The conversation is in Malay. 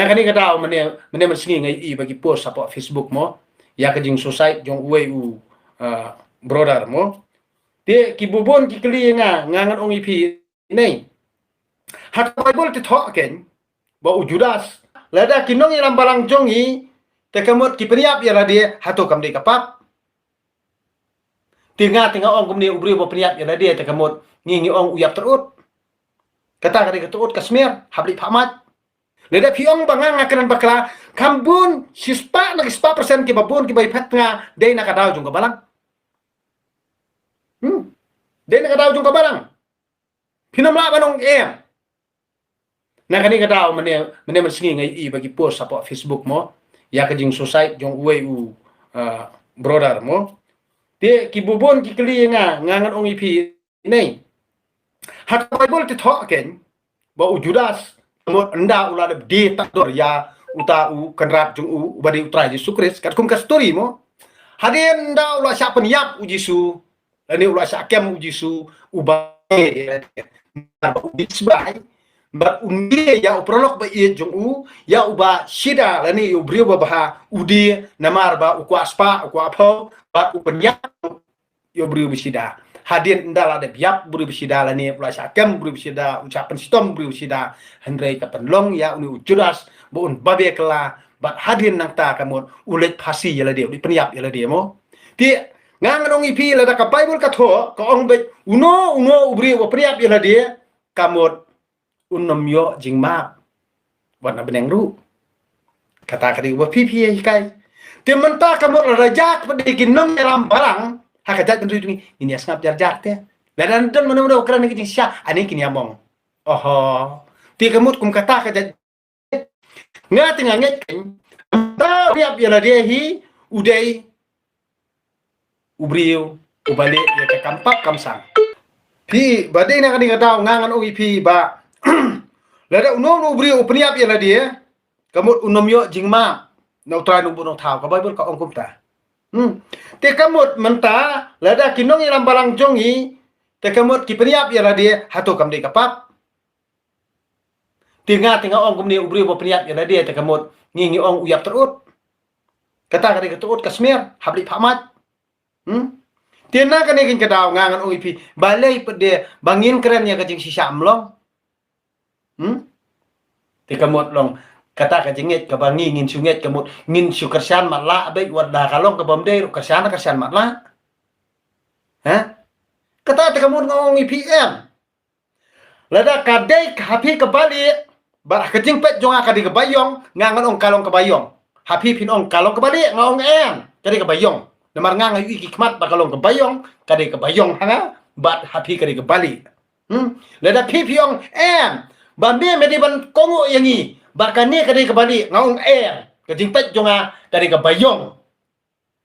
Nah kani kadao mane sengi ngai I bagi post apa Facebook mo ya kajing society jong uwe u brother mo te ki bubon ki kli ngangan ong ipi nei hak Bible ti thok ken ba u Judas lada kinong iram balang jongi te kamot ki priap ya dia hato kam de kapap tinga ong kumni ubri bo priap ya dia te kamot ngingi ong uyap terut kata kali ketut kasmir habli pamat leda piong bangang akan bakla kambun sispa lagi 1% ki babun ki bai patnga dei nakadaw jung kabalang dei nakadaw jung kabalang pinamla banong na kani kadaw mane sengi ngai I bagi post apa Facebook mo ya kajing society jong uwe u brother mo te ki bubon ki kli ngangan ong ipi nei hak Bible ti thok ken ba u Judas mo enda ula de takdor ya uta u kenrat jung u badi utra Yesus Kristus kat kum ka story mo hadin da ula sya penyap u Yesus ani ula sya kem u Yesus u ba u disbai ba undi ya u prolog ba I jung u ya u ba shida lani u brio ba ha udi namar ba u kwaspa u kwapo ba u penyap yo brio bisida hadin ndala de biap buri bisida lani ula sya kem buri bisida ucapan sitom buri bisida hendrai ka penlong ya uni Judas bun babe kala bat hadin nang ta kamot ulet phasi yala dia di penyap yala dia mo ti ngangrong ipi la ka Bible ka tho ka ong be uno ubri wa penyap yala dia kamot unom yo jingma wana beneng ru kata kali wa pipi kai ti menta kamot rajak pedikin nom ram barang hakajat tentu ini asngap jar te dan mana ukran ni sya ani kini among oho ti kamut kum kata kajat nga tinga nget ta riap ya dia hi udai ubriu ubale ya ka kampak kamsang pi badai na kani kata ngangan ong ipi ba lada unom ubriu upniap ya dia kamut unom yo jingma na utra nung buno thau ka Bible ka ong kumta te kamut menta lada kinong iram balang jongi te kamut ki priap ya dia hato kam de kapap tinga ong kumni ubri bo priap ya dia te kamut ngingi ong uyap terut kata kali ketut kasmir habli pamat tina kani kin kadaw ngangan ong ipi balai pede bangin keren ya kajing sisa amlong te kamut long kata ka jinget ka bangi ngin sunget kamut ngin su kersan matla abai wada kalong ka bomde kersan matla ha kata te kamut ngong IPM lada kadai hapi ka bali bar ka jingpet jonga ka di ka bayong ngangan ong kalong ka bayong hapi pin ong kalong ka bali ngong kadi ka bayong namar ngang ayu ikmat ba kalong ka bayong kadi ka bayong hanga bat hapi kadi ka bali lada pipi ong bambe medi ban kongo yangi bakane kadi kembali ngaung kajing pet jonga dari kebayong